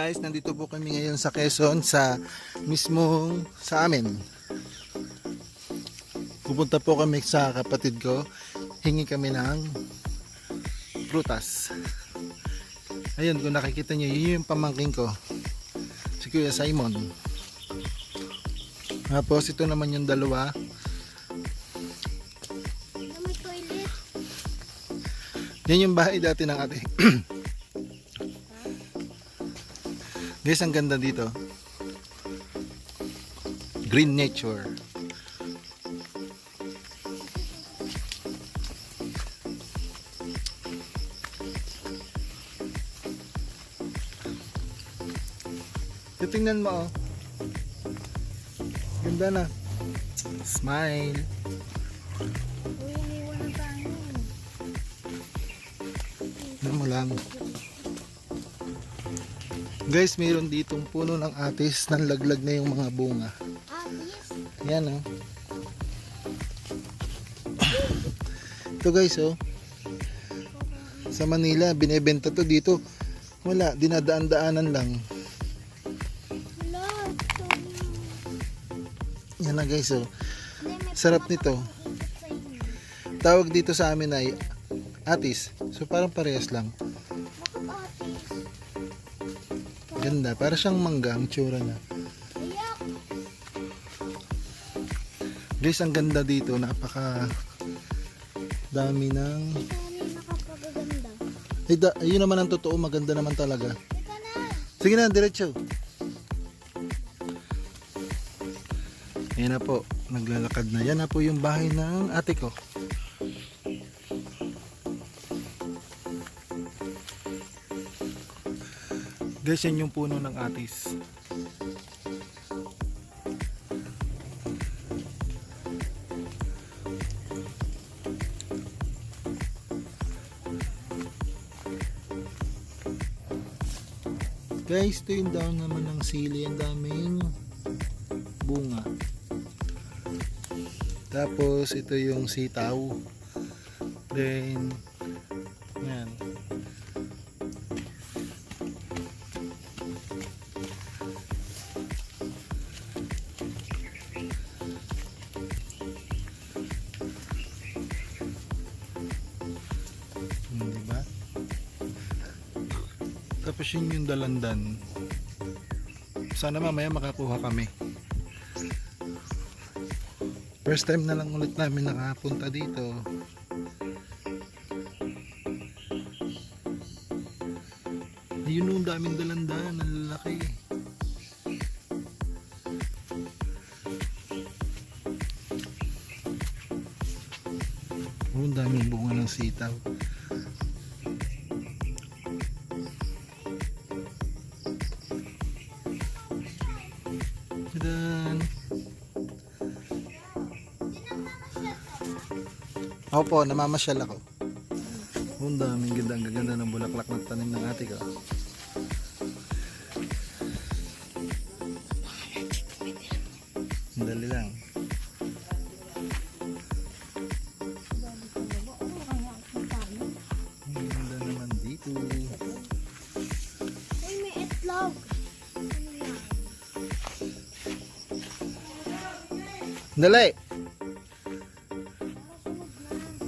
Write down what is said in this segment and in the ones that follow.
guys, nandito po kami ngayon sa Quezon, sa mismong sa amin. Pupunta po kami sa kapatid ko, hingi kami ng prutas. Ayun, kung nakikita nyo, yun yung pamangking ko, si Kuya Simon. Tapos ito naman yung dalawa. May toilet. Yan yung bahay dati ng ate. Guys, ang ganda dito. Green nature. Tingnan mo, oh. Ganda na. Smile. Uy, iniwan na tayo. Ano mo lang. Guys, mayroon ditong puno ng atis, nanlaglag na yung mga bunga. Yes. Yan, oh. Ito guys, oh. Sa Manila, binebenta to dito. Wala, dinadaan-daanan lang. Wala. Ito. Yan na guys, oh. Hindi, may Sarap nito. pumapakikot sa inyo. Tawag dito sa amin ay atis. So parang parehas lang. Bakit atis? Ganda, para siyang mangga ang tsura niya. Ayak. Guys, ang ganda dito, napaka dami ng Saan nakapagaganda? ayun naman ang totoo, maganda naman talaga. Teka na. Sige na, diretso. Ayan na po, naglalakad na. Yan na po yung bahay ng ate ko. Guys, yan yung puno ng atis. Guys, ito yung down naman ng sili. Ang daming bunga. Tapos, ito yung sitaw. Then, yan. Diba? Tapos yun yung dalandan. Sana mamaya makakuha kami. First time na lang ulit namin nakapunta dito. Ayun, yung daming dalandan, ang lalaki. Ang daming bunga ng sitaw. Tadan! Opo, namamasyal ako. Ang daming ganda ng bulaklak ng tanim ng ate ko. Dali lang. Ang ganda naman dito. Uy, may itlog. Ano yan? Dali!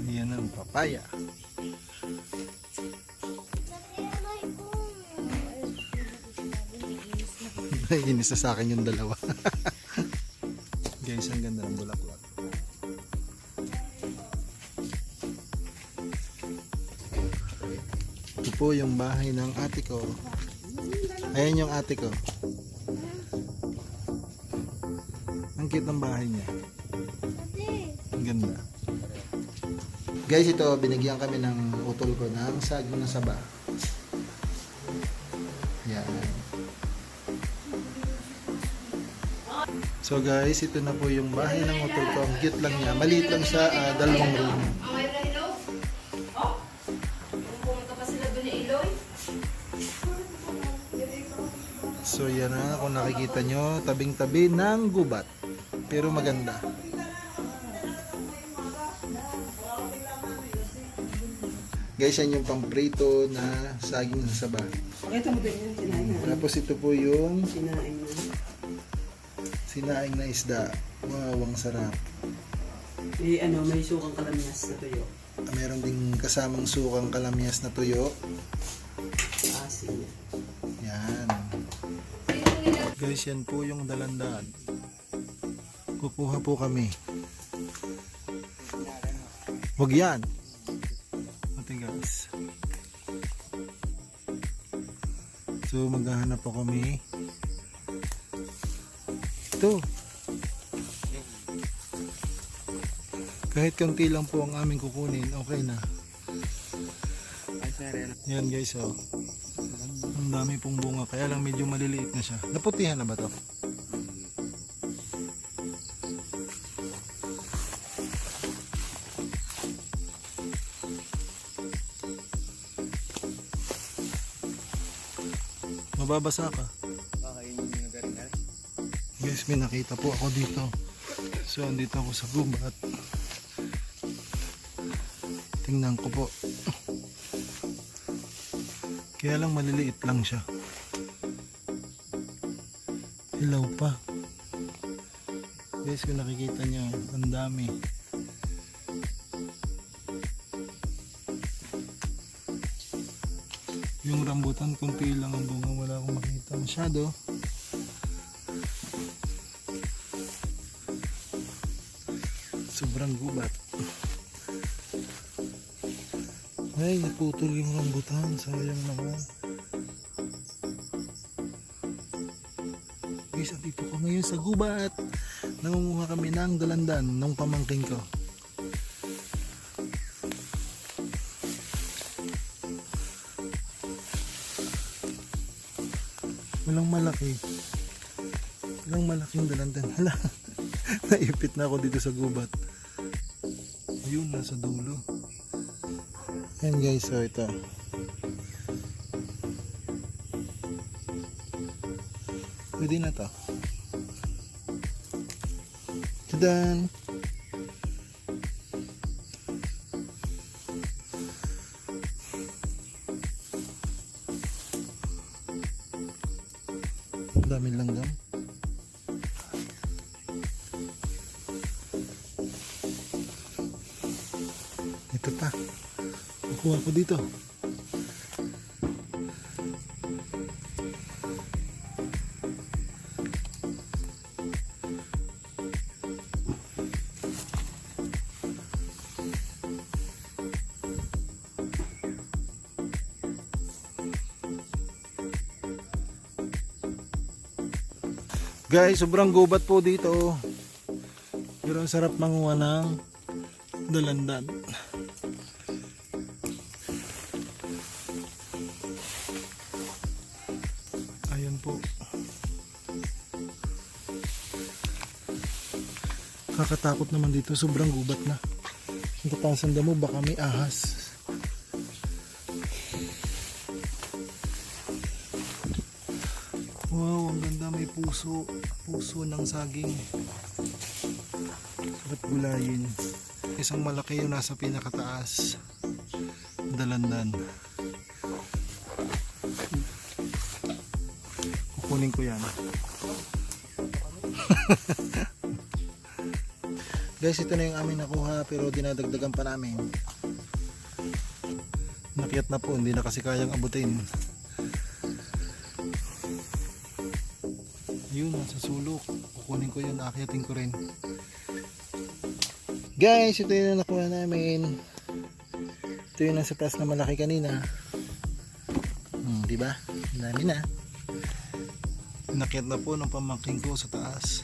Yan ang papaya. Nangyayari ko. Inis na sa akin yung dalawa. Guys, ang ganda ng bulaklak. Ito po yung bahay ng ate ko. Ayan yung ate ko. Ang cute ng bahay niya. Ate. Ang ganda. Guys, ito, binigyan kami ng utol ko ng saging na saba. Yan. So guys, ito na po yung bahay ng utol ko. Ang cute lang niya. Maliit lang siya, 2 room. Pumunta pa sila doon ni Eloy. So yan na, kung nakikita nyo, tabing-tabi ng gubat. Pero maganda. Guys, yan yung pamprito na saging sa saba. Pakita mo din yan, sinaing na. Tapos ito po yung Sinaing na. sinaing na isda. Wow, ang sarap. May sukang kalamyas na tuyo. Meron ding kasamang sukang kalamyas na tuyo. Asin. Yan. Guys, yan po yung dalandan. Kukuha po kami. Wag yan. Matigas. So, maghahanap po kami. Ito. Kahit konti lang po ang aming kukunin, okay na. Yan guys, oh. Ang dami pong bunga, kaya lang medyo maliliit na siya. Naputihan na ba to? Mababasa ka. Guys, may nakita po ako dito. So, andito ako sa gubat. Tingnan ko po. Kaya lang maliliit lang siya. Hilaw pa. Guys, kung nakikita nyo, ang dami. Yung rambutan, kunti lang ang bunga. Wala akong makita masyado. Sobrang gubat. Ay, naputol yung rambutan. Sayang naman. Guys, dito ko ngayon sa gubat. Nangunguha kami ng dalandan ng pamangking ko. Walang malaki. Walang malaking dalandan. Hala. Naipit na ako dito sa gubat. Ayun, nasa dulo. Yan guys, so ito. Pwede na to. Tadan! Daming langgam. Ito pa. Kukuha ko dito. Guys, sobrang gubat po dito. Pero ang sarap manguha ng dalandan. Ayan po. Kakatakot naman dito, sobrang gubat na. Ang tatasan mo, baka may ahas. Wow, ang ganda, may puso. Puso ng saging. Ba't gulayin? Isang malaki yung nasa pinakataas. Dalandan. Kukunin ko yan. Guys, ito na yung aming nakuha pero dinadagdagan pa namin. Nakyat na po, hindi na kasi kayang abutin. Yun, nasa sulok. Kukunin ko yun, akyatin ko rin. Guys, ito yung nakuha namin. Ito yung nasa taas na malaki kanina. Diba? Ang dami na. Nakyat na po ng pamangking ko sa taas.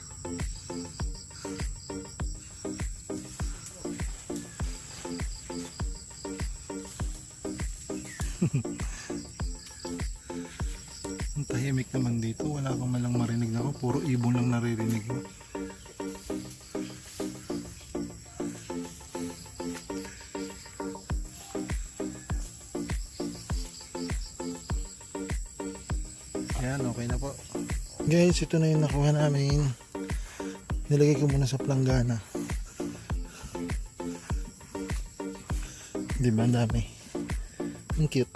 Ang tahimik naman dito, wala kang malang marinig na ako, puro ibon lang naririnig mo. Yan, okay na po. Guys, ito na yung nakuha namin. Nilagay ko muna sa planggana. Di ba, ang dami. Ang cute.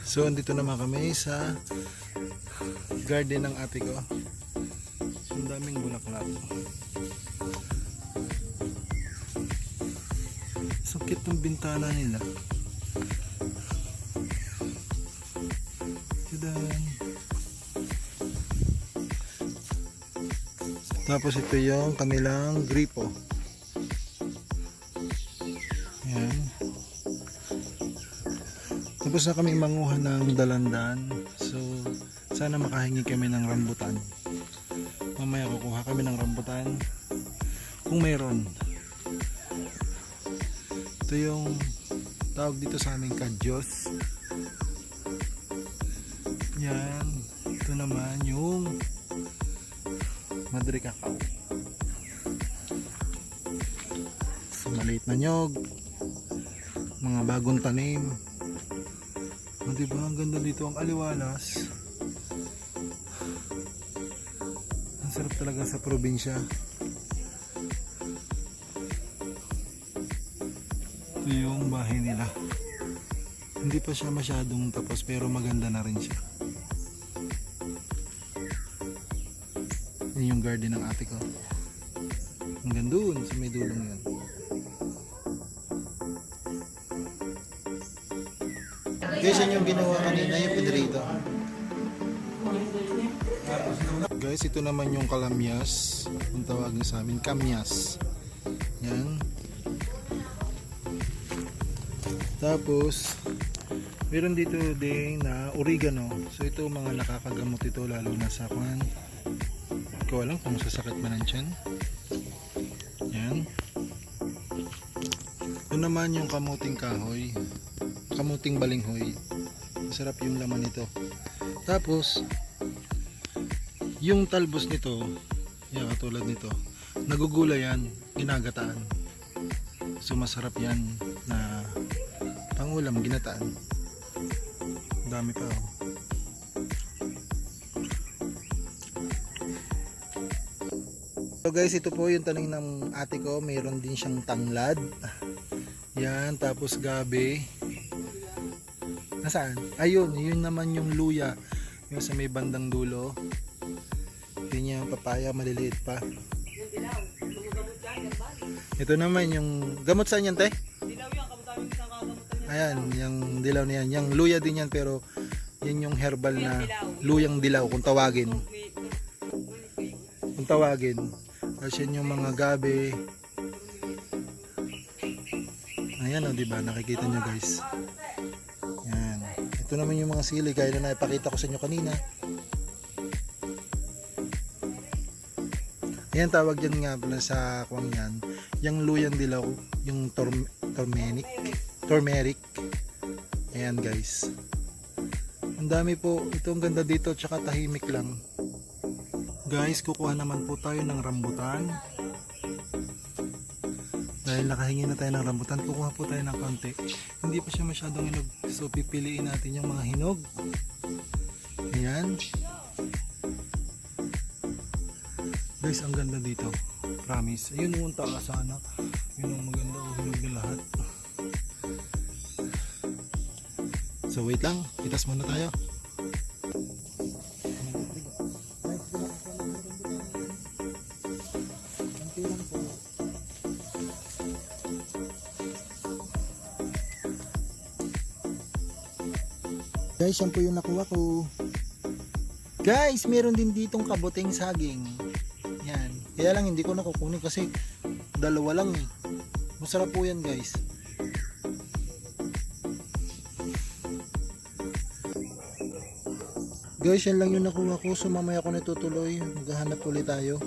So andito naman kami sa garden ng ate ko. Ang daming bulaklak. Sakit ng bintana nila. Tadan. Tapos ito yung kanilang gripo. Yan. Tapos na kami manguha ng dalandan. So sana makahingi kami ng rambutan. Mamaya kukuha kami ng rambutan kung mayroon. Ito yung tawag dito sa aming kadyos. Yan. Ito naman yung Madre Cacao. So, maliit na nyog. Mga bagong tanim. O, diba? Ang ganda dito. Ang aliwalas. Ang sarap talaga sa probinsya. Ito yung bahay nila. Hindi pa siya masyadong tapos pero maganda na rin siya. Yan yung garden ng ate ko. Hanggang doon sa may dulong yan. Guys, yan yung ginawa kanina, yung pinrito. Guys, ito naman yung kalamyas. Kung tawagin sa amin, kamyas. Yan. Tapos, meron dito din na oregano. So ito mga nakakagamot ito lalo na sa kwan. Ikaw alam kung sasakit man ang tiyan. Yan. Ito naman yung kamuting kahoy. Kamuting balinghoy. Masarap yung laman nito. Tapos, yung talbos nito, yan katulad nito, nagugulay yan, ginagataan. So masarap yan na pangulam, ginataan. Dami pa oh. So guys, ito po yung tanim ng ate ko. Mayroon din siyang tanglad. Yan, tapos gabi. Nasaan? Ayun, yun naman yung luya. Yung sa may bandang dulo. Yun yung papaya, maliliit pa. Ito naman yung gamot saan yan, te? Ayan, yung dilaw na yan. Yung luya din yan pero yun yung herbal na luyang dilaw kung tawagin. Kung tawagin. Tapos yun yung mga gabi. Ayan o, diba? Nakikita nyo guys. Yan. Ito naman yung mga sili gaya na naipakita ko sa inyo kanina. Ayan, tawag yan nga pala sa kuwang yan. Yung luyang dilaw, yung turmeric. Ayan guys. Ang dami po. Ito ang ganda dito, tsaka tahimik lang. Guys, kukuha naman po tayo ng rambutan. Dahil nakahingi na tayo ng rambutan, kukuha po tayo ng konti. Hindi pa siya masyadong hinog. So pipiliin natin yung mga hinog. Ayan. Guys, ang ganda dito. Promise. Ayun yung taas sana. Yun ang maganda. Hinog na lahat. So wait lang. Itas muna tayo. Guys, yan po yung nakuha ko. Guys, meron din ditong kabuting saging. Yan. Kaya lang hindi ko nakukunin kasi dalawa lang eh. Masarap po yan guys. Guys, yan lang yung nakuha ko. So mamaya ko na tutuloy. Maghahanap ulit tayo.